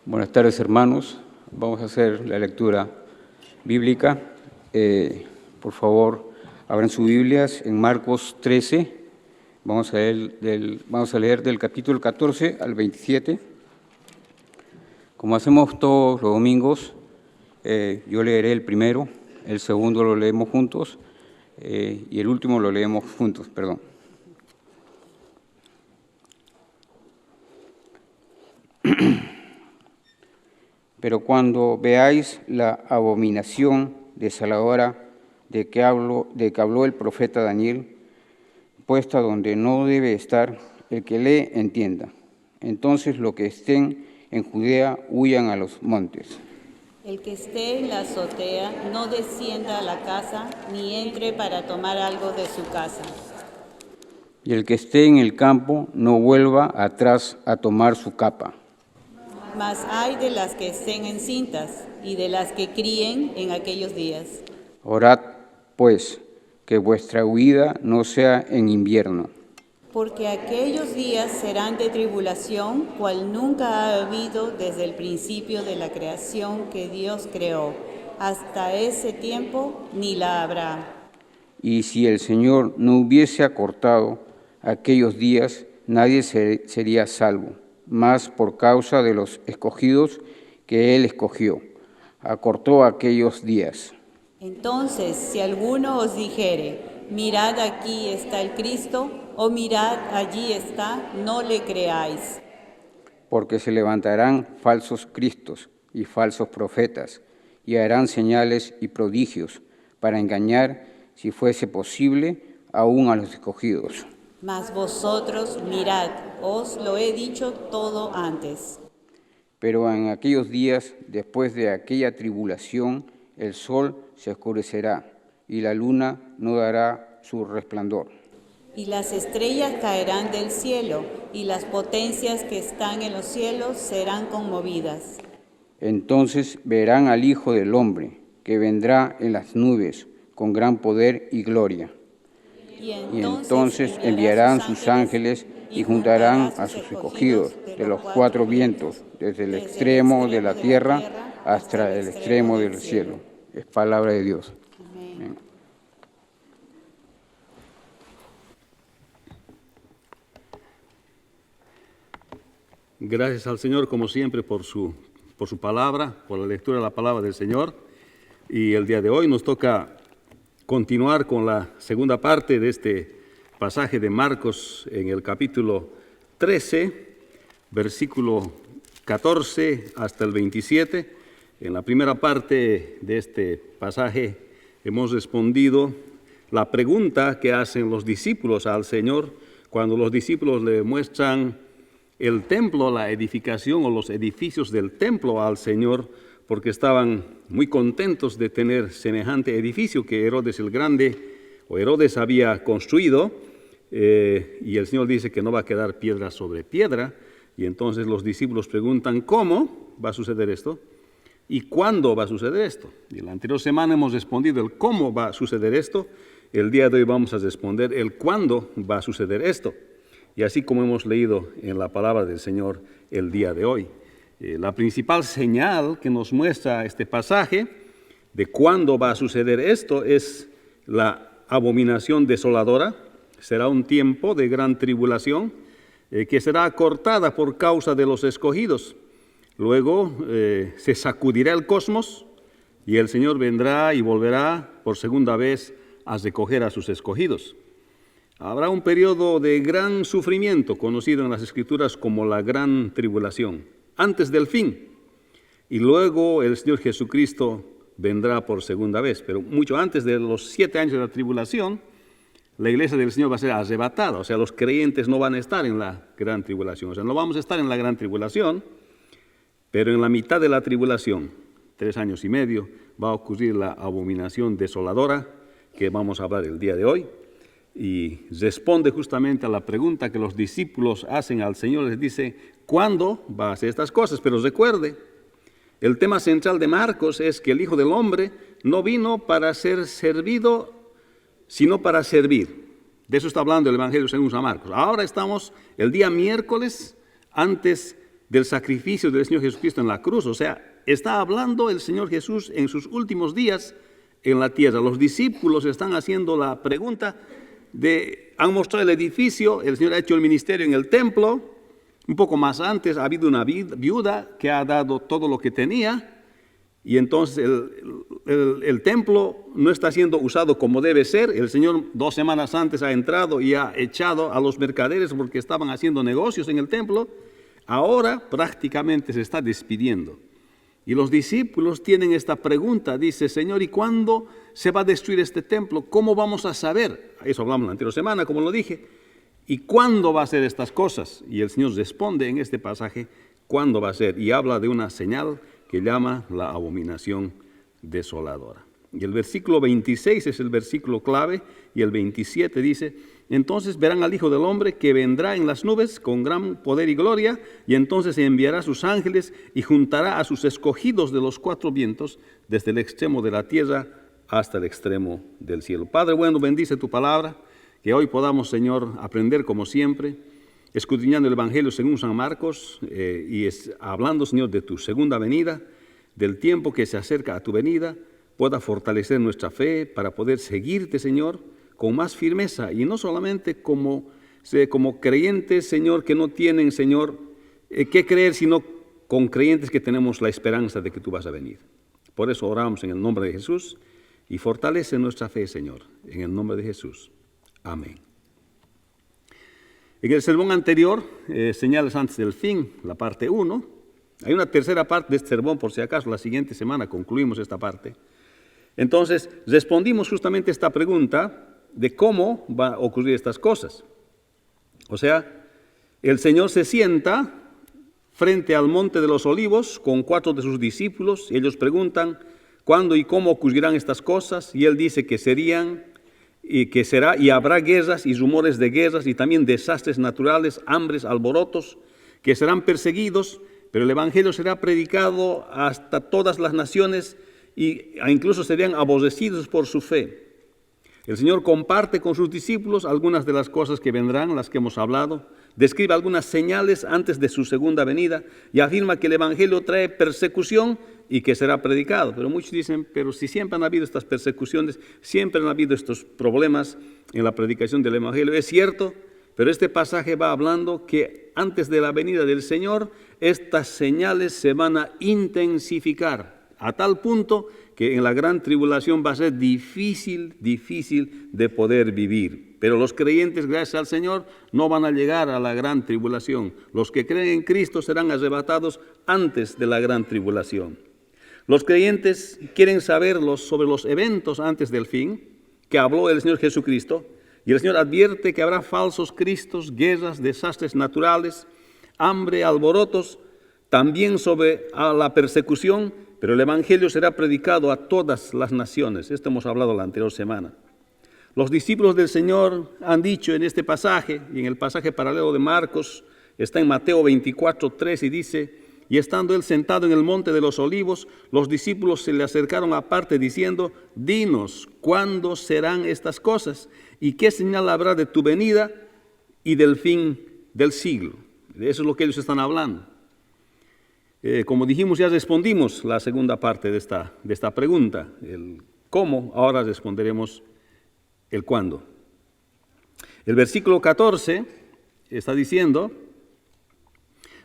Buenas tardes, hermanos. Vamos a hacer la lectura bíblica. Por favor, abran sus Biblias en Marcos 13. Vamos a leer del capítulo 14 al 27. Como hacemos todos los domingos, yo leeré el primero, el segundo lo leemos juntos y el último lo leemos juntos, perdón. Pero cuando veáis la abominación desoladora de que habló el profeta Daniel, puesta donde no debe estar, el que lee entienda. Entonces los que estén en Judea huyan a los montes. El que esté en la azotea no descienda a la casa, ni entre para tomar algo de su casa. Y el que esté en el campo no vuelva atrás a tomar su capa. Mas hay de las que estén encintas y de las que críen en aquellos días. Orad, pues, que vuestra huida no sea en invierno. Porque aquellos días serán de tribulación, cual nunca ha habido desde el principio de la creación que Dios creó. Hasta ese tiempo ni la habrá. Y si el Señor no hubiese acortado aquellos días, nadie sería salvo, mas por causa de los escogidos que Él escogió, acortó aquellos días. Entonces, si alguno os dijere, mirad aquí está el Cristo, o mirad allí está, no le creáis. Porque se levantarán falsos cristos y falsos profetas, y harán señales y prodigios para engañar, si fuese posible, aún a los escogidos. Mas vosotros mirad, os lo he dicho todo antes. Pero en aquellos días, después de aquella tribulación, el sol se oscurecerá, y la luna no dará su resplandor. Y las estrellas caerán del cielo, y las potencias que están en los cielos serán conmovidas. Entonces verán al Hijo del Hombre, que vendrá en las nubes, con gran poder y gloria. Y entonces enviarán sus ángeles y juntarán a sus escogidos de los cuatro vientos, desde el extremo de la tierra hasta el extremo del cielo. Es palabra de Dios. Amén. Gracias al Señor, como siempre, por su palabra, por la lectura de la palabra del Señor. Y el día de hoy nos toca continuar con la segunda parte de este pasaje de Marcos en el capítulo 13, versículo 14 hasta el 27. En la primera parte de este pasaje hemos respondido la pregunta que hacen los discípulos al Señor cuando los discípulos le muestran el templo, la edificación o los edificios del templo al Señor, porque estaban muy contentos de tener semejante edificio que Herodes el Grande o Herodes había construido, y el Señor dice que no va a quedar piedra sobre piedra, y entonces los discípulos preguntan ¿cómo va a suceder esto? ¿Y cuándo va a suceder esto? Y la anterior semana hemos respondido el cómo va a suceder esto, el día de hoy vamos a responder el cuándo va a suceder esto, y así como hemos leído en la palabra del Señor el día de hoy. La principal señal que nos muestra este pasaje de cuándo va a suceder esto es la abominación desoladora. Será un tiempo de gran tribulación que será acortada por causa de los escogidos. Luego se sacudirá el cosmos y el Señor vendrá y volverá por segunda vez a recoger a sus escogidos. Habrá un periodo de gran sufrimiento conocido en las Escrituras como la gran tribulación, antes del fin, y luego el Señor Jesucristo vendrá por segunda vez, pero mucho antes de los 7 años de la tribulación, la iglesia del Señor va a ser arrebatada, o sea, los creyentes no van a estar en la gran tribulación, o sea, no vamos a estar en la gran tribulación, pero en la mitad de la tribulación, 3 años y medio, va a ocurrir la abominación desoladora que vamos a hablar el día de hoy, y responde justamente a la pregunta que los discípulos hacen al Señor, les dice, ¿cuándo va a hacer estas cosas? Pero recuerde, el tema central de Marcos es que el Hijo del Hombre no vino para ser servido, sino para servir. De eso está hablando el Evangelio según San Marcos. Ahora estamos el día miércoles antes del sacrificio del Señor Jesucristo en la cruz. O sea, está hablando el Señor Jesús en sus últimos días en la tierra. Los discípulos están haciendo la pregunta han mostrado el edificio, el Señor ha hecho el ministerio en el templo. Un poco más antes ha habido una viuda que ha dado todo lo que tenía, y entonces el templo no está siendo usado como debe ser. El Señor 2 semanas antes ha entrado y ha echado a los mercaderes porque estaban haciendo negocios en el templo. Ahora prácticamente se está despidiendo. Y los discípulos tienen esta pregunta, dice: Señor, ¿y cuándo se va a destruir este templo? ¿Cómo vamos a saber? Eso hablamos la anterior semana, como lo dije. ¿Y cuándo va a ser estas cosas? Y el Señor responde en este pasaje cuándo va a ser, y habla de una señal que llama la abominación desoladora. Y el versículo 26 es el versículo clave, y el 27 dice: entonces verán al Hijo del Hombre que vendrá en las nubes con gran poder y gloria, y entonces enviará a sus ángeles y juntará a sus escogidos de los 4 vientos, desde el extremo de la tierra hasta el extremo del cielo. Padre bueno, bendice tu palabra, que hoy podamos, Señor, aprender como siempre, escudriñando el Evangelio según San Marcos, hablando, Señor, de tu segunda venida, del tiempo que se acerca a tu venida, pueda fortalecer nuestra fe para poder seguirte, Señor, con más firmeza, y no solamente como creyentes, Señor, que no tienen, Señor, que creer, sino con creyentes que tenemos la esperanza de que tú vas a venir. Por eso oramos en el nombre de Jesús, y fortalece nuestra fe, Señor, en el nombre de Jesús. Amén. En el sermón anterior, señales antes del fin, la parte 1, hay una tercera parte de este sermón, por si acaso la siguiente semana concluimos esta parte. Entonces, respondimos justamente esta pregunta de cómo va a ocurrir estas cosas. O sea, el Señor se sienta frente al monte de los olivos con 4 de sus discípulos, y ellos preguntan cuándo y cómo ocurrirán estas cosas, y Él dice que será y habrá guerras y rumores de guerras y también desastres naturales, hambres, alborotos, que serán perseguidos, pero el Evangelio será predicado hasta todas las naciones e incluso serían aborrecidos por su fe. El Señor comparte con sus discípulos algunas de las cosas que vendrán, las que hemos hablado, describe algunas señales antes de su segunda venida y afirma que el Evangelio trae persecución y que será predicado. Pero muchos dicen, pero si siempre han habido estas persecuciones, siempre han habido estos problemas en la predicación del Evangelio. Es cierto, pero este pasaje va hablando que antes de la venida del Señor, estas señales se van a intensificar a tal punto que en la gran tribulación va a ser difícil de poder vivir. Pero los creyentes, gracias al Señor, no van a llegar a la gran tribulación. Los que creen en Cristo serán arrebatados antes de la gran tribulación. Los creyentes quieren saber sobre los eventos antes del fin, que habló el Señor Jesucristo, y el Señor advierte que habrá falsos cristos, guerras, desastres naturales, hambre, alborotos, también sobre la persecución, pero el Evangelio será predicado a todas las naciones. Esto hemos hablado la anterior semana. Los discípulos del Señor han dicho en este pasaje, y en el pasaje paralelo de Marcos, está en Mateo 24:3, y dice: y estando él sentado en el monte de los olivos, los discípulos se le acercaron aparte diciendo: dinos, ¿cuándo serán estas cosas? ¿Y qué señal habrá de tu venida y del fin del siglo? De eso es lo que ellos están hablando. Como dijimos, ya respondimos la segunda parte de esta pregunta, el cómo. Ahora responderemos el cuándo. El versículo 14 está diciendo: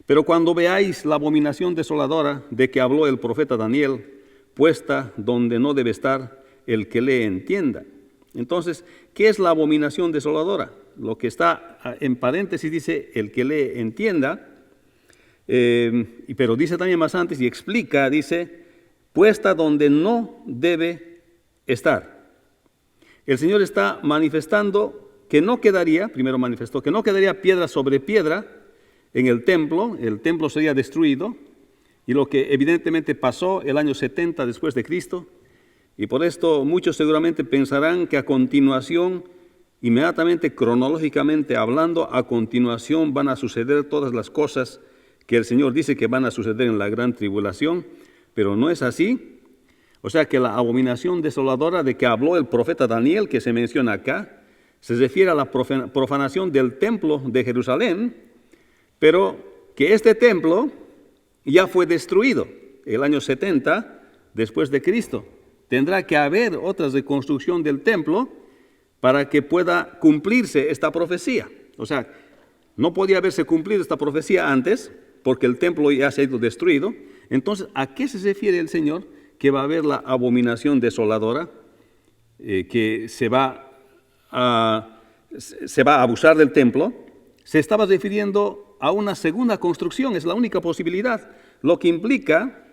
pero cuando veáis la abominación desoladora de que habló el profeta Daniel, puesta donde no debe estar, el que lee entienda. Entonces, ¿qué es la abominación desoladora? Lo que está en paréntesis dice: el que lee entienda. Pero dice también más antes y explica, dice: puesta donde no debe estar. El Señor está manifestando que no quedaría, primero manifestó que no quedaría piedra sobre piedra en el templo sería destruido, y lo que evidentemente pasó el año 70 después de Cristo, y por esto muchos seguramente pensarán que a continuación, inmediatamente cronológicamente hablando, a continuación van a suceder todas las cosas que el Señor dice que van a suceder en la gran tribulación, pero no es así. O sea que la abominación desoladora de que habló el profeta Daniel, que se menciona acá, se refiere a la profanación del templo de Jerusalén, pero que este templo ya fue destruido el año 70 después de Cristo. Tendrá que haber otra reconstrucción del templo para que pueda cumplirse esta profecía. O sea, no podía haberse cumplido esta profecía antes, porque el templo ya se ha ido destruido. Entonces, ¿a qué se refiere el Señor que va a haber la abominación desoladora, que se va a abusar del templo? Se estaba refiriendo a una segunda construcción, es la única posibilidad, lo que implica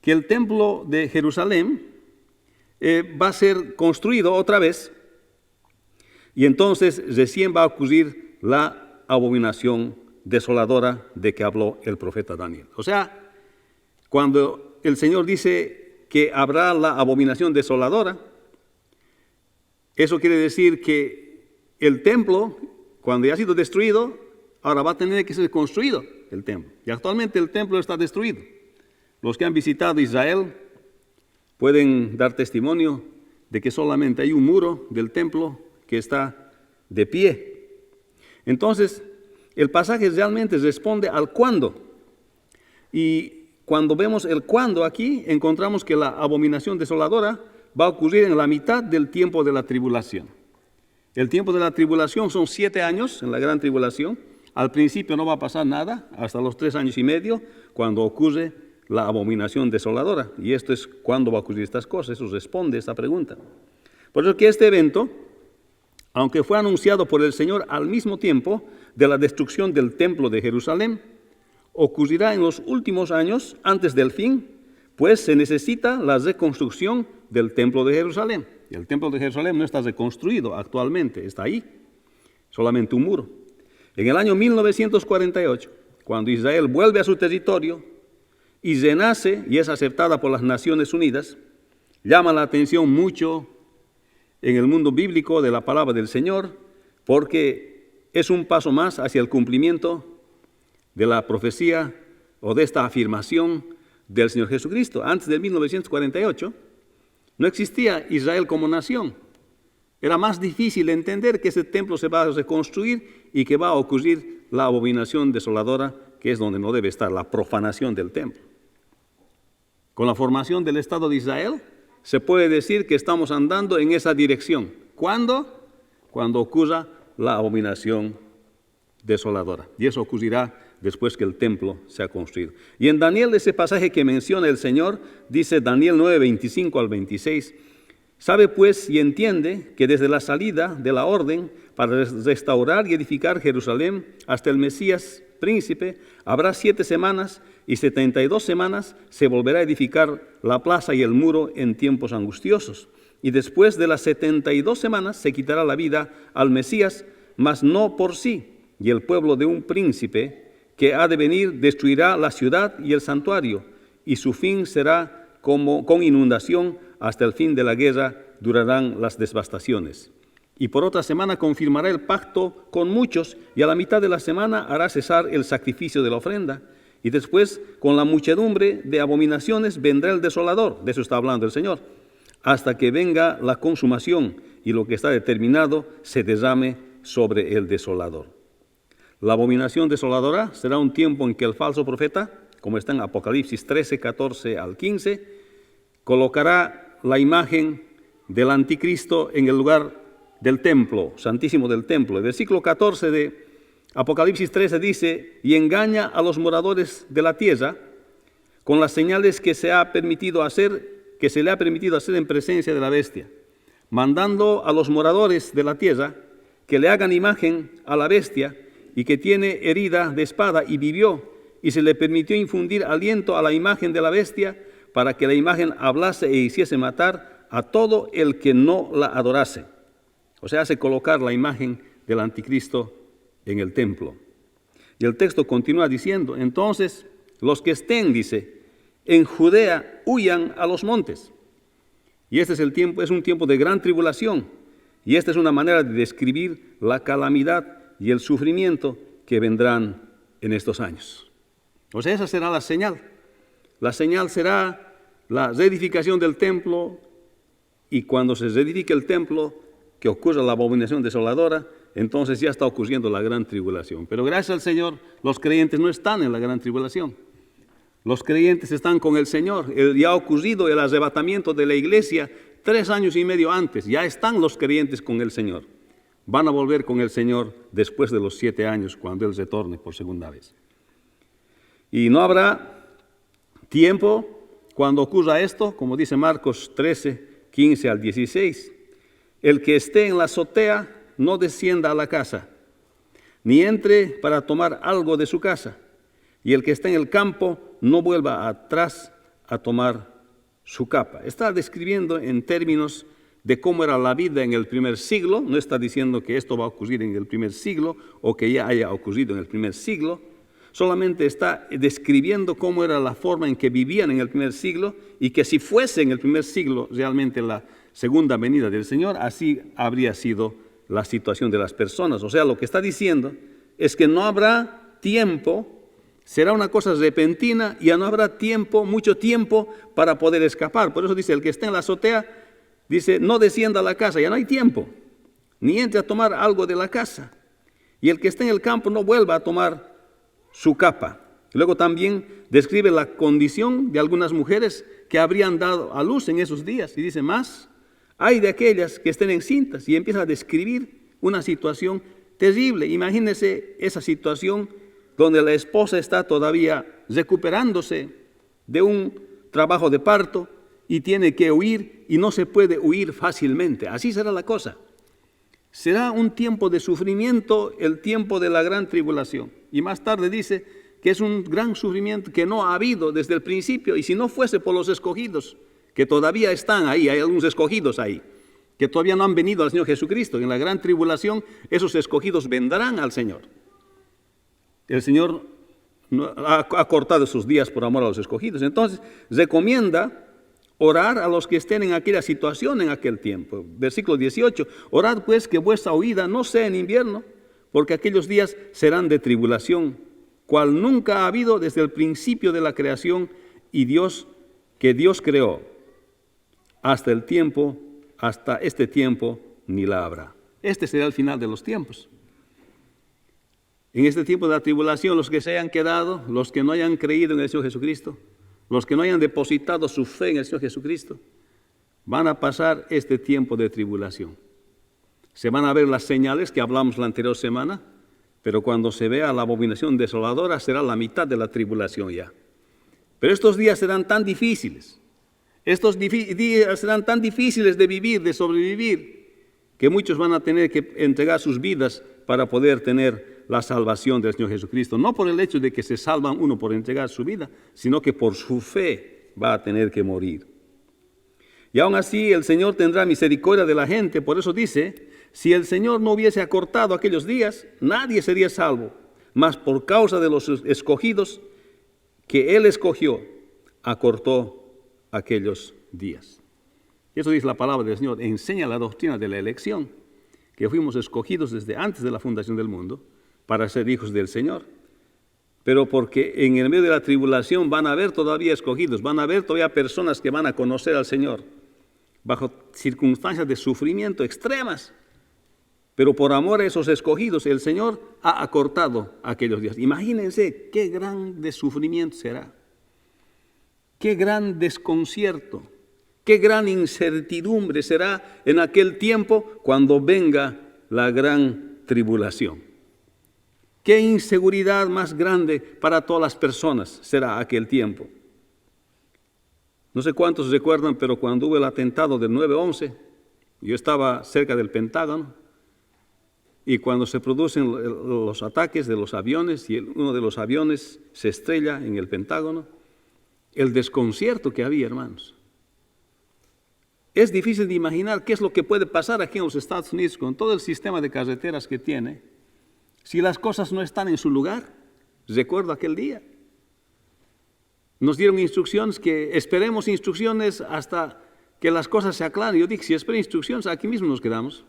que el templo de Jerusalén va a ser construido otra vez, y entonces recién va a ocurrir la abominación desoladora de que habló el profeta Daniel. O sea, cuando el Señor dice que habrá la abominación desoladora, eso quiere decir que el templo, cuando ya ha sido destruido, ahora va a tener que ser construido el templo. Y actualmente el templo está destruido. Los que han visitado Israel pueden dar testimonio de que solamente hay un muro del templo que está de pie. Entonces, el pasaje realmente responde al cuándo. Y cuando vemos el cuándo aquí, encontramos que la abominación desoladora va a ocurrir en la mitad del tiempo de la tribulación. El tiempo de la tribulación son 7 años en la gran tribulación. Al principio no va a pasar nada, hasta los 3 años y medio, cuando ocurre la abominación desoladora. Y esto es cuándo va a ocurrir estas cosas, eso responde a esta pregunta. Por eso que este evento, aunque fue anunciado por el Señor al mismo tiempo de la destrucción del templo de Jerusalén, ocurrirá en los últimos años antes del fin, pues se necesita la reconstrucción del templo de Jerusalén. Y el templo de Jerusalén no está reconstruido actualmente, está ahí, solamente un muro. En el año 1948, cuando Israel vuelve a su territorio y renace y es aceptada por las Naciones Unidas, llama la atención mucho en el mundo bíblico de la palabra del Señor, porque es un paso más hacia el cumplimiento de la profecía o de esta afirmación del Señor Jesucristo. Antes de 1948 no existía Israel como nación. Era más difícil entender que ese templo se va a reconstruir y que va a ocurrir la abominación desoladora, que es donde no debe estar, la profanación del templo. Con la formación del Estado de Israel, se puede decir que estamos andando en esa dirección. ¿Cuándo? Cuando ocurra la abominación desoladora. Y eso ocurrirá después que el templo sea construido. Y en Daniel, ese pasaje que menciona el Señor, dice Daniel 9, 25 al 26, sabe pues y entiende que desde la salida de la orden para restaurar y edificar Jerusalén hasta el Mesías príncipe, habrá 7 semanas y 72 semanas se volverá a edificar la plaza y el muro en tiempos angustiosos. Y después de las 72 semanas se quitará la vida al Mesías, mas no por sí, y el pueblo de un príncipe que ha de venir destruirá la ciudad y el santuario, y su fin será como con inundación, hasta el fin de la guerra durarán las devastaciones. Y por otra semana confirmará el pacto con muchos, y a la mitad de la semana hará cesar el sacrificio de la ofrenda. Y después, con la muchedumbre de abominaciones, vendrá el desolador, de eso está hablando el Señor, hasta que venga la consumación y lo que está determinado se derrame sobre el desolador. La abominación desoladora será un tiempo en que el falso profeta, como está en Apocalipsis 13, 14 al 15, colocará la imagen del anticristo en el lugar del templo, santísimo del templo. El versículo 14 de Apocalipsis 13 dice, y engaña a los moradores de la tierra con las señales que se le ha permitido hacer en presencia de la bestia, mandando a los moradores de la tierra que le hagan imagen a la bestia y que tiene herida de espada y vivió, y se le permitió infundir aliento a la imagen de la bestia para que la imagen hablase e hiciese matar a todo el que no la adorase. O sea, hace colocar la imagen del anticristo en el templo. Y el texto continúa diciendo, entonces los que estén, dice, en Judea huyan a los montes. Y este es el tiempo, es un tiempo de gran tribulación. Y esta es una manera de describir la calamidad y el sufrimiento que vendrán en estos años. O sea, esa será la señal. La señal será la reedificación del templo, y cuando se reedifique el templo, que ocurra la abominación desoladora, entonces ya está ocurriendo la gran tribulación. Pero gracias al Señor, los creyentes no están en la gran tribulación. Los creyentes están con el Señor. Ya ha ocurrido el arrebatamiento de la iglesia 3 años y medio antes. Ya están los creyentes con el Señor. Van a volver con el Señor después de los 7 años, cuando Él retorne por segunda vez. Y no habrá tiempo cuando ocurra esto, como dice Marcos 13, 15 al 16. El que esté en la azotea no descienda a la casa, ni entre para tomar algo de su casa. Y el que esté en el campo no vuelva atrás a tomar su capa. Está describiendo en términos de cómo era la vida en el primer siglo. No está diciendo que esto va a ocurrir en el primer siglo o que ya haya ocurrido en el primer siglo. Solamente está describiendo cómo era la forma en que vivían en el primer siglo y que si fuese en el primer siglo realmente la segunda venida del Señor, así habría sido la situación de las personas. O sea, lo que está diciendo es que no habrá tiempo, será una cosa repentina y ya no habrá tiempo, mucho tiempo para poder escapar. Por eso dice, el que está en la azotea, dice, no descienda a la casa, ya no hay tiempo, ni entre a tomar algo de la casa. Y el que está en el campo no vuelva a tomar su capa. Luego también describe la condición de algunas mujeres que habrían dado a luz en esos días. Y dice más, hay de aquellas que estén encintas, y empieza a describir una situación terrible. Imagínense esa situación donde la esposa está todavía recuperándose de un trabajo de parto y tiene que huir y no se puede huir fácilmente. Así será la cosa. Será un tiempo de sufrimiento, el tiempo de la gran tribulación. Y más tarde dice que es un gran sufrimiento que no ha habido desde el principio, y si no fuese por los escogidos, que todavía están ahí, hay algunos escogidos ahí, que todavía no han venido al Señor Jesucristo. En la gran tribulación, esos escogidos vendrán al Señor. El Señor ha cortado sus días por amor a los escogidos. Entonces, recomienda orar a los que estén en aquella situación en aquel tiempo. Versículo 18, orad pues que vuestra huida no sea en invierno, porque aquellos días serán de tribulación, cual nunca ha habido desde el principio de la creación y que Dios creó. Hasta este tiempo ni la habrá. Este será el final de los tiempos. En este tiempo de la tribulación, los que se hayan quedado, los que no hayan creído en el Señor Jesucristo, los que no hayan depositado su fe en el Señor Jesucristo, van a pasar este tiempo de tribulación. Se van a ver las señales que hablamos la anterior semana, pero cuando se vea la abominación desoladora será la mitad de la tribulación ya. Pero estos días serán tan difíciles. Estos días serán tan difíciles de vivir, de sobrevivir, que muchos van a tener que entregar sus vidas para poder tener la salvación del Señor Jesucristo. No por el hecho de que se salvan uno por entregar su vida, sino que por su fe va a tener que morir. Y aún así el Señor tendrá misericordia de la gente. Por eso dice, si el Señor no hubiese acortado aquellos días, nadie sería salvo. Mas por causa de los escogidos que Él escogió, acortó aquellos días. Eso dice la palabra del Señor, enseña la doctrina de la elección, que fuimos escogidos desde antes de la fundación del mundo para ser hijos del Señor. Pero porque en el medio de la tribulación van a haber todavía escogidos, van a haber todavía personas que van a conocer al Señor bajo circunstancias de sufrimiento extremas. Pero por amor a esos escogidos, el Señor ha acortado aquellos días. Imagínense qué grande sufrimiento será. Qué gran desconcierto, qué gran incertidumbre será en aquel tiempo cuando venga la gran tribulación. Qué inseguridad más grande para todas las personas será aquel tiempo. No sé cuántos recuerdan, pero cuando hubo el atentado del 9/11, yo estaba cerca del Pentágono, y cuando se producen los ataques de los aviones y uno de los aviones se estrella en el Pentágono, el desconcierto que había, hermanos. Es difícil de imaginar qué es lo que puede pasar aquí en los Estados Unidos con todo el sistema de carreteras que tiene, si las cosas no están en su lugar. Recuerdo aquel día. Nos dieron instrucciones que esperemos instrucciones hasta que las cosas se aclaren. Yo dije, si espero instrucciones, aquí mismo nos quedamos.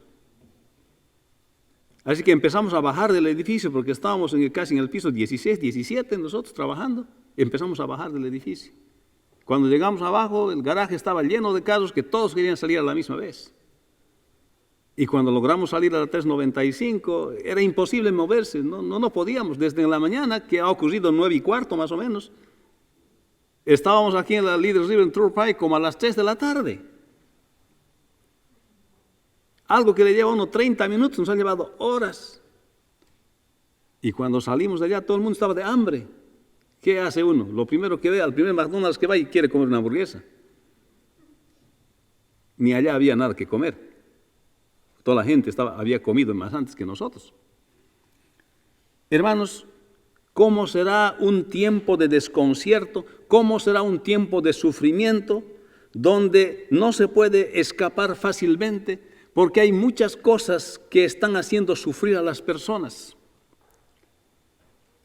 Así que empezamos a bajar del edificio porque estábamos casi en el piso 16, 17 nosotros trabajando. Empezamos a bajar del edificio. Cuando llegamos abajo, el garaje estaba lleno de carros que todos querían salir a la misma vez. Y cuando logramos salir a la 395, era imposible moverse, no podíamos. Desde la mañana, que ha ocurrido 9:15 más o menos, estábamos aquí en la Leaders River Turnpike como a las 3 de la tarde. Algo que le lleva a uno 30 minutos, nos ha llevado horas. Y cuando salimos de allá, todo el mundo estaba de hambre. ¿Qué hace uno? Lo primero que ve, al primer McDonald's que va y quiere comer una hamburguesa. Ni allá había nada que comer. Toda la gente había comido más antes que nosotros. Hermanos, ¿cómo será un tiempo de desconcierto? ¿Cómo será un tiempo de sufrimiento donde no se puede escapar fácilmente? Porque hay muchas cosas que están haciendo sufrir a las personas.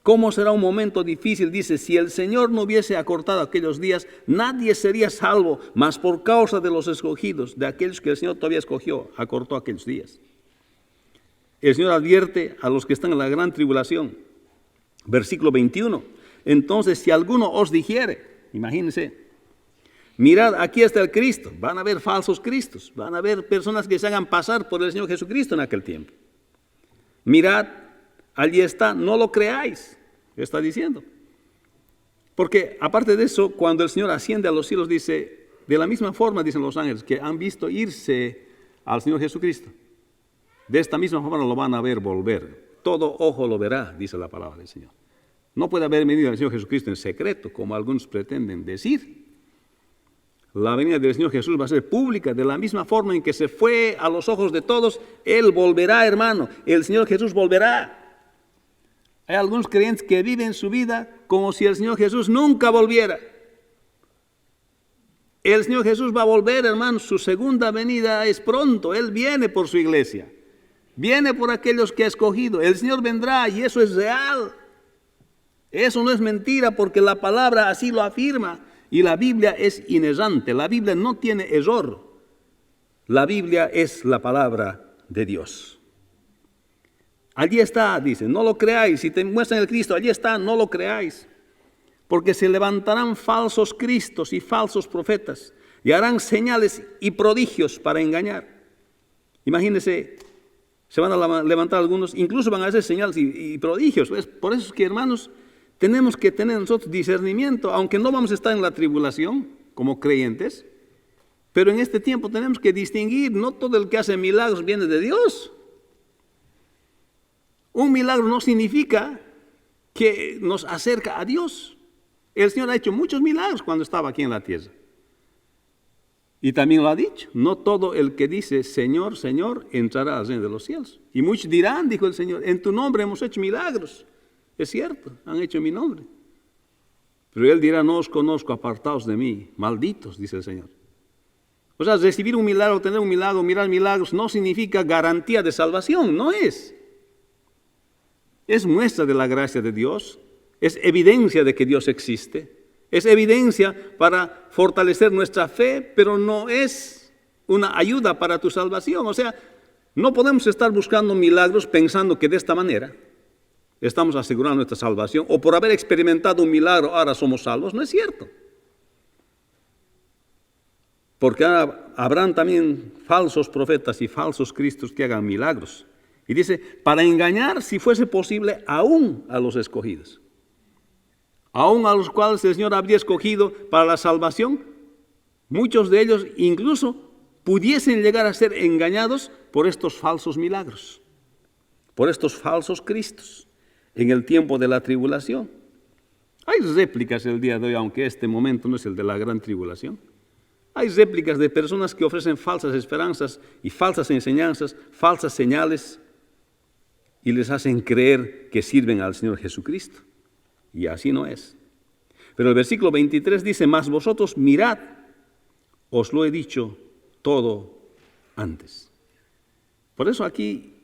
¿Cómo será un momento difícil? Dice, si el Señor no hubiese acortado aquellos días, nadie sería salvo, mas por causa de los escogidos, de aquellos que el Señor todavía escogió, acortó aquellos días. El Señor advierte a los que están en la gran tribulación. Versículo 21. Entonces, si alguno os dijere, imagínense, mirad, aquí está el Cristo. Van a haber falsos Cristos, van a haber personas que se hagan pasar por el Señor Jesucristo en aquel tiempo. Mirad, allí está, no lo creáis, está diciendo. Porque aparte de eso, cuando el Señor asciende a los cielos, dice, de la misma forma, dicen los ángeles, que han visto irse al Señor Jesucristo. De esta misma forma lo van a ver volver. Todo ojo lo verá, dice la palabra del Señor. No puede haber venido el Señor Jesucristo en secreto, como algunos pretenden decir. La venida del Señor Jesús va a ser pública, de la misma forma en que se fue a los ojos de todos, Él volverá, hermano. El Señor Jesús volverá. Hay algunos creyentes que viven su vida como si el Señor Jesús nunca volviera. El Señor Jesús va a volver, hermano. Su segunda venida es pronto. Él viene por su iglesia. Viene por aquellos que ha escogido. El Señor vendrá y eso es real. Eso no es mentira porque la palabra así lo afirma. Y la Biblia es inerrante. La Biblia no tiene error. La Biblia es la palabra de Dios. Allí está, dice, no lo creáis. Si te muestran el Cristo, allí está, no lo creáis. Porque se levantarán falsos cristos y falsos profetas y harán señales y prodigios para engañar. Imagínense, se van a levantar algunos, incluso van a hacer señales y prodigios. Por eso es que, hermanos, tenemos que tener nosotros discernimiento, aunque no vamos a estar en la tribulación como creyentes, pero en este tiempo tenemos que distinguir, no todo el que hace milagros viene de Dios. Un milagro no significa que nos acerca a Dios. El Señor ha hecho muchos milagros cuando estaba aquí en la tierra. Y también lo ha dicho, no todo el que dice Señor, Señor, entrará al reino de los cielos. Y muchos dirán, dijo el Señor, en tu nombre hemos hecho milagros. Es cierto, han hecho en mi nombre. Pero Él dirá, no os conozco, apartaos de mí, malditos, dice el Señor. O sea, recibir un milagro, tener un milagro, mirar milagros, no significa garantía de salvación, no es. Es muestra de la gracia de Dios, es evidencia de que Dios existe, es evidencia para fortalecer nuestra fe, pero no es una ayuda para tu salvación. O sea, no podemos estar buscando milagros pensando que de esta manera estamos asegurando nuestra salvación, o por haber experimentado un milagro ahora somos salvos. No es cierto. Porque habrán también falsos profetas y falsos cristos que hagan milagros. Y dice, para engañar, si fuese posible, aún a los escogidos. Aún a los cuales el Señor habría escogido para la salvación, muchos de ellos incluso pudiesen llegar a ser engañados por estos falsos milagros, por estos falsos cristos en el tiempo de la tribulación. Hay réplicas el día de hoy, aunque este momento no es el de la gran tribulación. Hay réplicas de personas que ofrecen falsas esperanzas y falsas enseñanzas, falsas señales, y les hacen creer que sirven al Señor Jesucristo. Y así no es. Pero el versículo 23 dice, mas vosotros mirad, os lo he dicho todo antes. Por eso aquí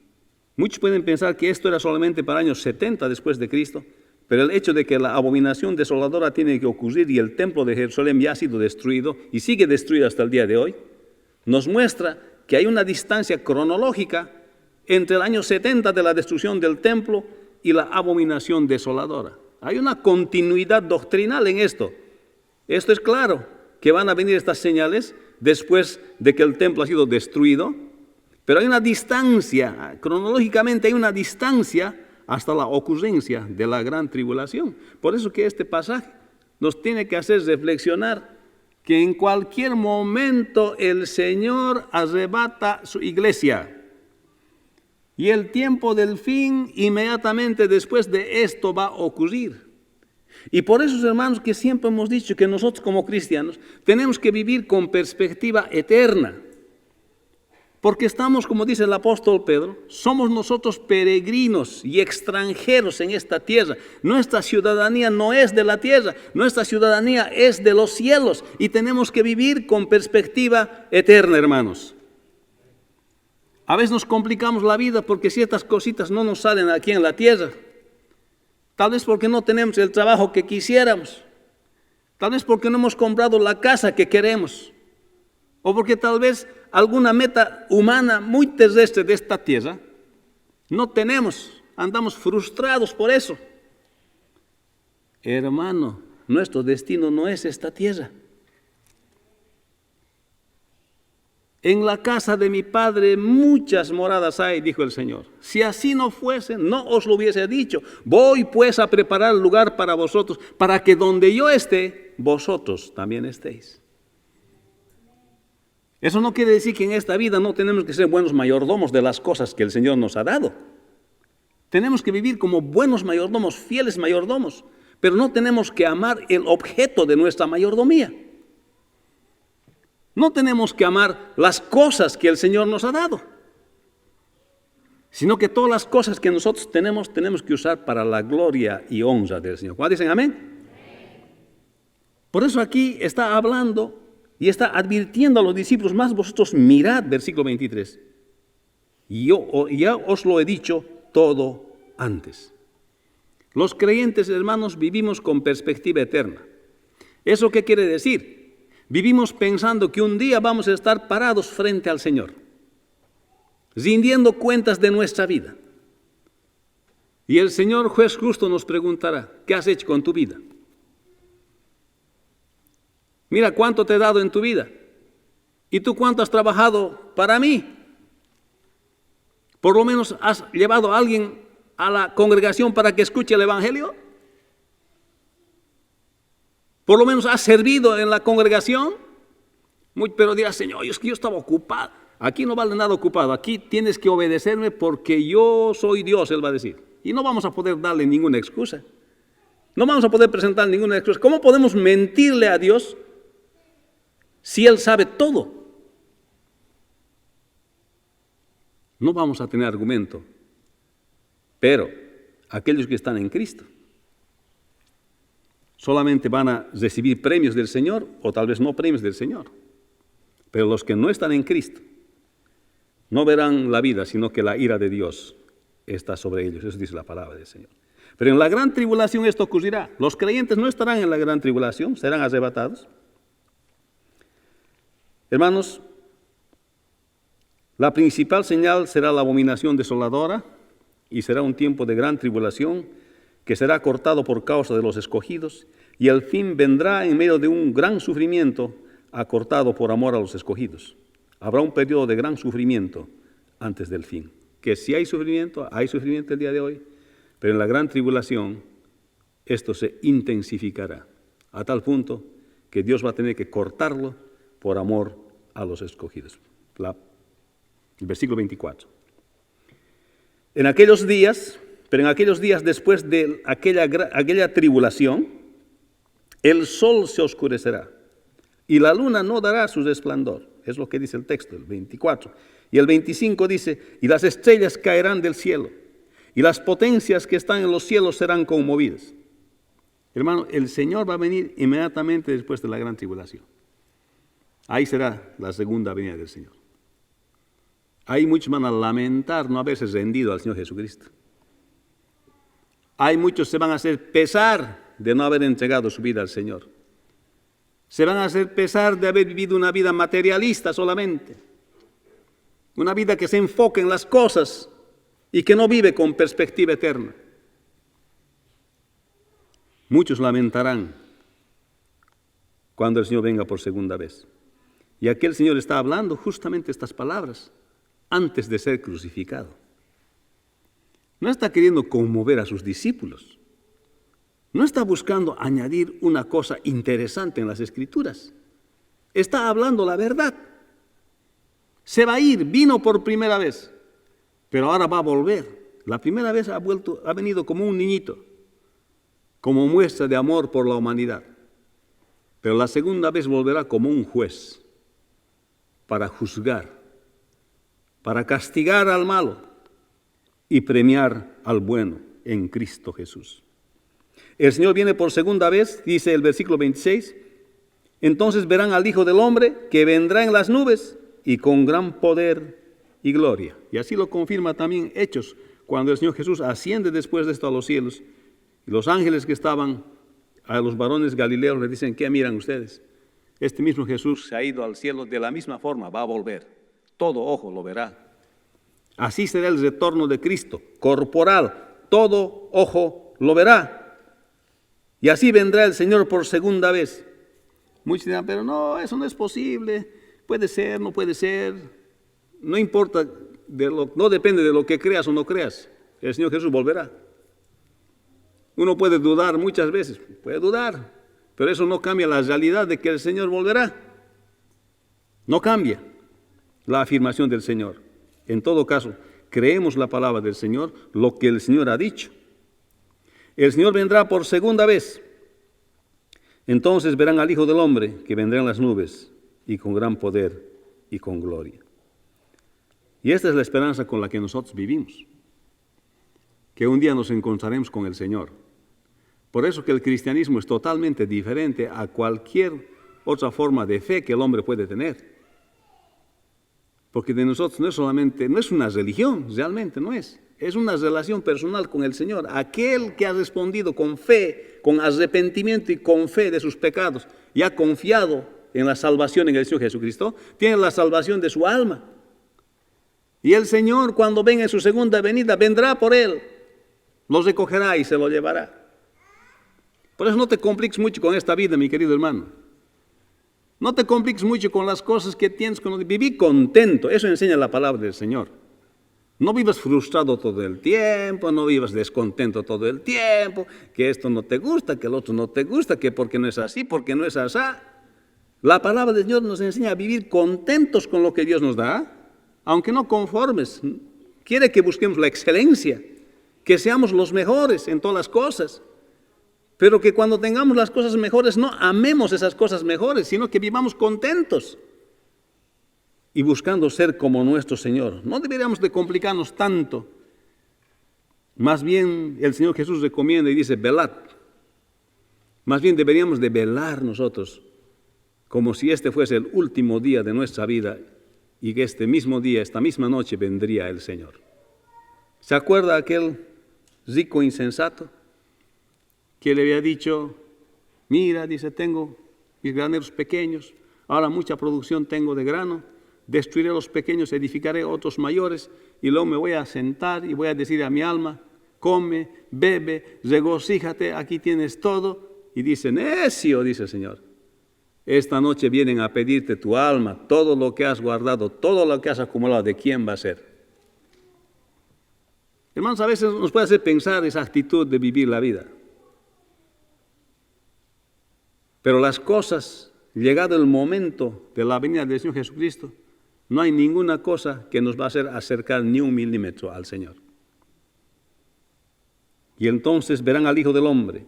muchos pueden pensar que esto era solamente para años 70 después de Cristo, pero el hecho de que la abominación desoladora tiene que ocurrir y el templo de Jerusalén ya ha sido destruido y sigue destruido hasta el día de hoy, nos muestra que hay una distancia cronológica entre el año 70 de la destrucción del templo y la abominación desoladora. Hay una continuidad doctrinal en esto. Esto es claro, que van a venir estas señales después de que el templo ha sido destruido Pero hay una distancia, cronológicamente hay una distancia hasta la ocurrencia de la gran tribulación. Por eso que este pasaje nos tiene que hacer reflexionar que en cualquier momento el Señor arrebata su iglesia. Y el tiempo del fin, inmediatamente después de esto, va a ocurrir. Y por eso, hermanos, que siempre hemos dicho que nosotros como cristianos tenemos que vivir con perspectiva eterna. Porque estamos, como dice el apóstol Pedro, somos nosotros peregrinos y extranjeros en esta tierra. Nuestra ciudadanía no es de la tierra, nuestra ciudadanía es de los cielos. Y tenemos que vivir con perspectiva eterna, hermanos. A veces nos complicamos la vida porque ciertas cositas no nos salen aquí en la tierra. Tal vez porque no tenemos el trabajo que quisiéramos. Tal vez porque no hemos comprado la casa que queremos. O porque tal vez alguna meta humana muy terrestre de esta tierra no tenemos. Andamos frustrados por eso. Hermano, nuestro destino no es esta tierra. En la casa de mi Padre muchas moradas hay, dijo el Señor. Si así no fuese, no os lo hubiese dicho. Voy pues a preparar lugar para vosotros, para que donde yo esté, vosotros también estéis. Eso no quiere decir que en esta vida no tenemos que ser buenos mayordomos de las cosas que el Señor nos ha dado. Tenemos que vivir como buenos mayordomos, fieles mayordomos, pero no tenemos que amar el objeto de nuestra mayordomía. No tenemos que amar las cosas que el Señor nos ha dado, sino que todas las cosas que nosotros tenemos que usar para la gloria y honra del Señor. ¿Cuándo dicen amén? Por eso aquí está hablando y está advirtiendo a los discípulos, más vosotros mirad, versículo 23. Yo ya os lo he dicho todo antes. Los creyentes, hermanos, vivimos con perspectiva eterna. ¿Eso qué quiere decir? Vivimos pensando que un día vamos a estar parados frente al Señor, rindiendo cuentas de nuestra vida. Y el Señor juez justo nos preguntará, ¿qué has hecho con tu vida? Mira cuánto te he dado en tu vida. ¿Y tú cuánto has trabajado para mí? ¿Por lo menos has llevado a alguien a la congregación para que escuche el Evangelio? ¿Por lo menos has servido en la congregación? Pero dirás, Señor, es que yo estaba ocupado. Aquí no vale nada ocupado. Aquí tienes que obedecerme porque yo soy Dios, Él va a decir. Y no vamos a poder darle ninguna excusa. No vamos a poder presentar ninguna excusa. ¿Cómo podemos mentirle a Dios si Él sabe todo? No vamos a tener argumento. Pero aquellos que están en Cristo solamente van a recibir premios del Señor o tal vez no premios del Señor. Pero los que no están en Cristo no verán la vida, sino que la ira de Dios está sobre ellos. Eso dice la palabra del Señor. Pero en la gran tribulación esto ocurrirá. Los creyentes no estarán en la gran tribulación, serán arrebatados. Hermanos, la principal señal será la abominación desoladora y será un tiempo de gran tribulación que será cortado por causa de los escogidos, y el fin vendrá en medio de un gran sufrimiento, acortado por amor a los escogidos. Habrá un periodo de gran sufrimiento antes del fin. Que si hay sufrimiento el día de hoy, pero en la gran tribulación esto se intensificará, a tal punto que Dios va a tener que cortarlo por amor a los escogidos. El versículo 24. En aquellos días después de aquella tribulación, el sol se oscurecerá y la luna no dará su resplandor. Es lo que dice el texto, el 24. Y el 25 dice, y las estrellas caerán del cielo y las potencias que están en los cielos serán conmovidas. Hermano, el Señor va a venir inmediatamente después de la gran tribulación. Ahí será la segunda venida del Señor. Ahí muchos van a lamentar no haberse rendido al Señor Jesucristo. Hay muchos se van a hacer pesar de no haber entregado su vida al Señor. Se van a hacer pesar de haber vivido una vida materialista solamente. Una vida que se enfoca en las cosas y que no vive con perspectiva eterna. Muchos lamentarán cuando el Señor venga por segunda vez. Y aquí el Señor está hablando justamente estas palabras antes de ser crucificado. No está queriendo conmover a sus discípulos. No está buscando añadir una cosa interesante en las Escrituras. Está hablando la verdad. Se va a ir, vino por primera vez, pero ahora va a volver. La primera vez ha venido como un niñito, como muestra de amor por la humanidad. Pero la segunda vez volverá como un juez, para juzgar, para castigar al malo y premiar al bueno en Cristo Jesús. El Señor viene por segunda vez, dice el versículo 26, entonces verán al Hijo del Hombre que vendrá en las nubes y con gran poder y gloria. Y así lo confirma también Hechos, cuando el Señor Jesús asciende después de esto a los cielos, y los ángeles que estaban a los varones galileos les dicen, ¿qué miran ustedes? Este mismo Jesús se ha ido al cielo de la misma forma, va a volver. Todo ojo lo verá. Así será el retorno de Cristo, corporal, todo ojo lo verá. Y así vendrá el Señor por segunda vez. Muchos dirán, pero no, eso no es posible, puede ser, no puede ser. No importa, no depende de lo que creas o no creas, el Señor Jesús volverá. Uno puede dudar muchas veces, puede dudar, pero eso no cambia la realidad de que el Señor volverá. No cambia la afirmación del Señor. En todo caso, creemos la palabra del Señor, lo que el Señor ha dicho. El Señor vendrá por segunda vez. Entonces verán al Hijo del Hombre que vendrá en las nubes y con gran poder y con gloria. Y esta es la esperanza con la que nosotros vivimos, que un día nos encontraremos con el Señor. Por eso que el cristianismo es totalmente diferente a cualquier otra forma de fe que el hombre puede tener. Porque de nosotros no es una religión, realmente no es. Es una relación personal con el Señor. Aquel que ha respondido con fe, con arrepentimiento y con fe de sus pecados y ha confiado en la salvación en el Señor Jesucristo, tiene la salvación de su alma. Y el Señor, cuando venga en su segunda venida, vendrá por él, lo recogerá y se lo llevará. Por eso no te compliques mucho con esta vida, mi querido hermano. No te compliques mucho con las cosas que tienes que vivir contento. Eso enseña la palabra del Señor. No vivas frustrado todo el tiempo, no vivas descontento todo el tiempo, que esto no te gusta, que el otro no te gusta, que porque no es así, porque no es así. La palabra del Señor nos enseña a vivir contentos con lo que Dios nos da, aunque no conformes. Quiere que busquemos la excelencia, que seamos los mejores en todas las cosas. Pero que cuando tengamos las cosas mejores no amemos esas cosas mejores, sino que vivamos contentos y buscando ser como nuestro Señor. No deberíamos de complicarnos tanto. Más bien el Señor Jesús recomienda y dice, velad. Más bien deberíamos de velar nosotros, como si este fuese el último día de nuestra vida y que este mismo día, esta misma noche vendría el Señor. ¿Se acuerda aquel rico insensato que le había dicho, mira, dice, tengo mis graneros pequeños, ahora mucha producción tengo de grano, destruiré los pequeños, edificaré otros mayores, y luego me voy a sentar y voy a decir a mi alma, come, bebe, regocíjate, aquí tienes todo. Y dice, necio, dice el Señor, esta noche vienen a pedirte tu alma, todo lo que has guardado, todo lo que has acumulado, ¿de quién va a ser? Hermanos, a veces nos puede hacer pensar esa actitud de vivir la vida. Pero las cosas, llegado el momento de la venida del Señor Jesucristo, no hay ninguna cosa que nos va a hacer acercar ni un milímetro al Señor. Y entonces verán al Hijo del Hombre,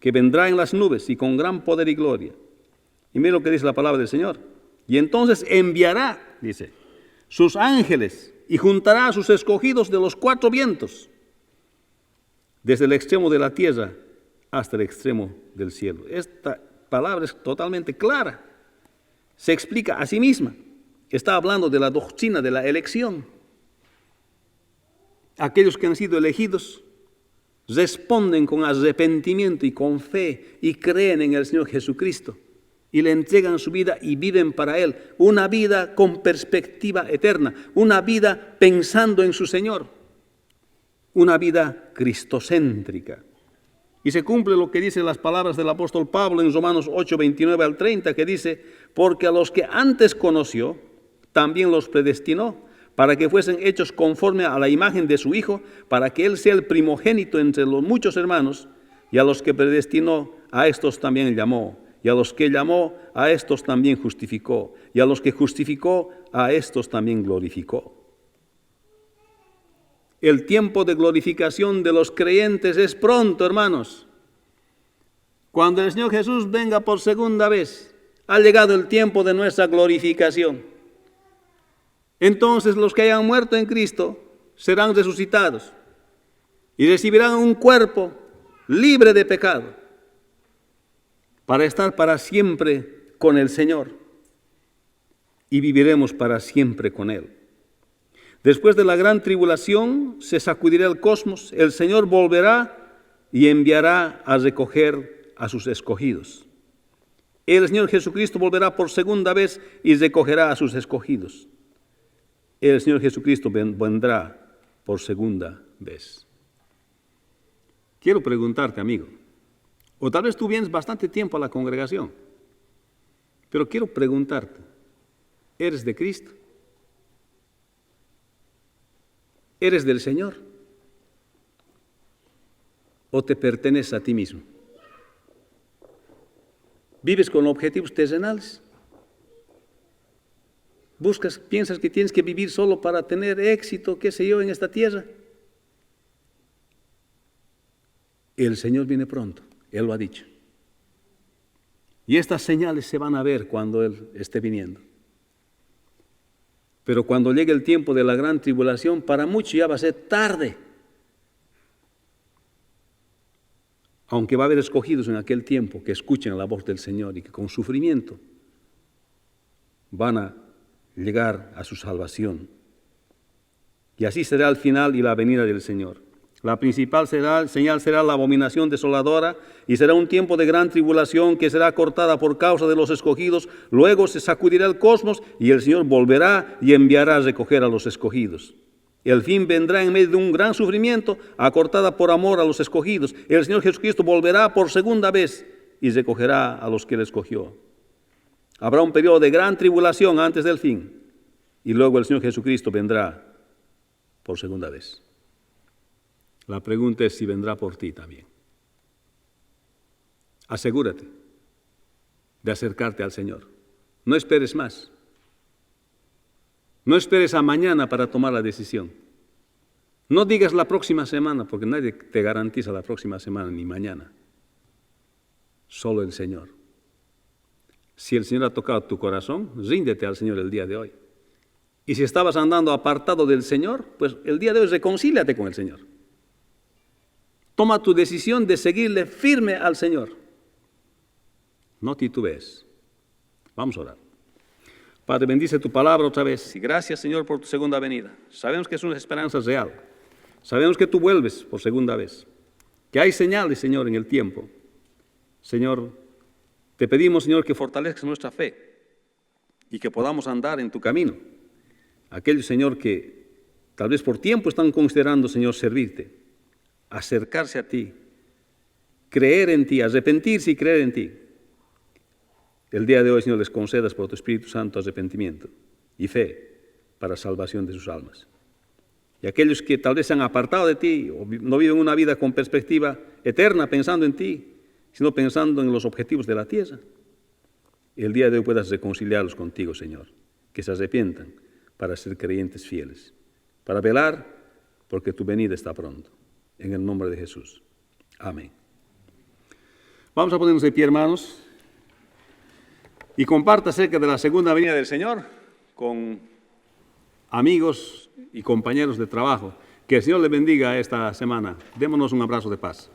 que vendrá en las nubes y con gran poder y gloria. Y mira lo que dice la palabra del Señor. Y entonces enviará, dice, sus ángeles y juntará a sus escogidos de los cuatro vientos, desde el extremo de la tierra hasta el extremo del cielo. Esta palabra es totalmente clara. Se explica a sí misma. Está hablando de la doctrina de la elección. Aquellos que han sido elegidos responden con arrepentimiento y con fe y creen en el Señor Jesucristo y le entregan su vida y viven para Él. Una vida con perspectiva eterna, una vida pensando en su Señor, una vida cristocéntrica. Y se cumple lo que dicen las palabras del apóstol Pablo en Romanos 8, 29 al 30, que dice, porque a los que antes conoció, también los predestinó para que fuesen hechos conforme a la imagen de su Hijo, para que Él sea el primogénito entre los muchos hermanos, y a los que predestinó, a estos también llamó, y a los que llamó, a estos también justificó, y a los que justificó, a estos también glorificó. El tiempo de glorificación de los creyentes es pronto, hermanos. Cuando el Señor Jesús venga por segunda vez, ha llegado el tiempo de nuestra glorificación. Entonces los que hayan muerto en Cristo serán resucitados y recibirán un cuerpo libre de pecado para estar para siempre con el Señor y viviremos para siempre con Él. Después de la gran tribulación se sacudirá el cosmos, el Señor volverá y enviará a recoger a sus escogidos. El Señor Jesucristo volverá por segunda vez y recogerá a sus escogidos. El Señor Jesucristo vendrá por segunda vez. Quiero preguntarte, amigo, o tal vez tú vienes bastante tiempo a la congregación, pero quiero preguntarte, ¿eres de Cristo? ¿Eres del Señor? ¿O te perteneces a ti mismo? ¿Vives con objetivos terrenales? ¿Piensas que tienes que vivir solo para tener éxito, qué sé yo, en esta tierra? El Señor viene pronto, Él lo ha dicho. Y estas señales se van a ver cuando Él esté viniendo. Pero cuando llegue el tiempo de la gran tribulación, para muchos ya va a ser tarde. Aunque va a haber escogidos en aquel tiempo que escuchen la voz del Señor y que con sufrimiento van a llegar a su salvación. Y así será el final y la venida del Señor. La principal señal será la abominación desoladora y será un tiempo de gran tribulación que será cortada por causa de los escogidos. Luego se sacudirá el cosmos y el Señor volverá y enviará a recoger a los escogidos. El fin vendrá en medio de un gran sufrimiento, acortada por amor a los escogidos. El Señor Jesucristo volverá por segunda vez y recogerá a los que Él escogió. Habrá un periodo de gran tribulación antes del fin y luego el Señor Jesucristo vendrá por segunda vez. La pregunta es si vendrá por ti también. Asegúrate de acercarte al Señor. No esperes más. No esperes a mañana para tomar la decisión. No digas la próxima semana, porque nadie te garantiza la próxima semana ni mañana. Solo el Señor. Si el Señor ha tocado tu corazón, ríndete al Señor el día de hoy. Y si estabas andando apartado del Señor, pues el día de hoy reconcíliate con el Señor. Toma tu decisión de seguirle firme al Señor. No titubees. Vamos a orar. Padre, bendice tu palabra otra vez. Y gracias, Señor, por tu segunda venida. Sabemos que es una esperanza real. Sabemos que tú vuelves por segunda vez. Que hay señales, Señor, en el tiempo. Señor, te pedimos, Señor, que fortalezcas nuestra fe y que podamos andar en tu camino. Aquellos, Señor, que tal vez por tiempo están considerando, Señor, servirte, acercarse a ti, creer en ti, arrepentirse y creer en ti. El día de hoy, Señor, les concedas por tu Espíritu Santo arrepentimiento y fe para salvación de sus almas. Y aquellos que tal vez se han apartado de ti o no viven una vida con perspectiva eterna pensando en ti, sino pensando en los objetivos de la tierra, el día de hoy puedas reconciliarlos contigo, Señor, que se arrepientan para ser creyentes fieles, para velar porque tu venida está pronto. En el nombre de Jesús. Amén. Vamos a ponernos de pie, hermanos, y comparta acerca de la segunda venida del Señor con amigos y compañeros de trabajo. Que el Señor le bendiga esta semana. Démonos un abrazo de paz.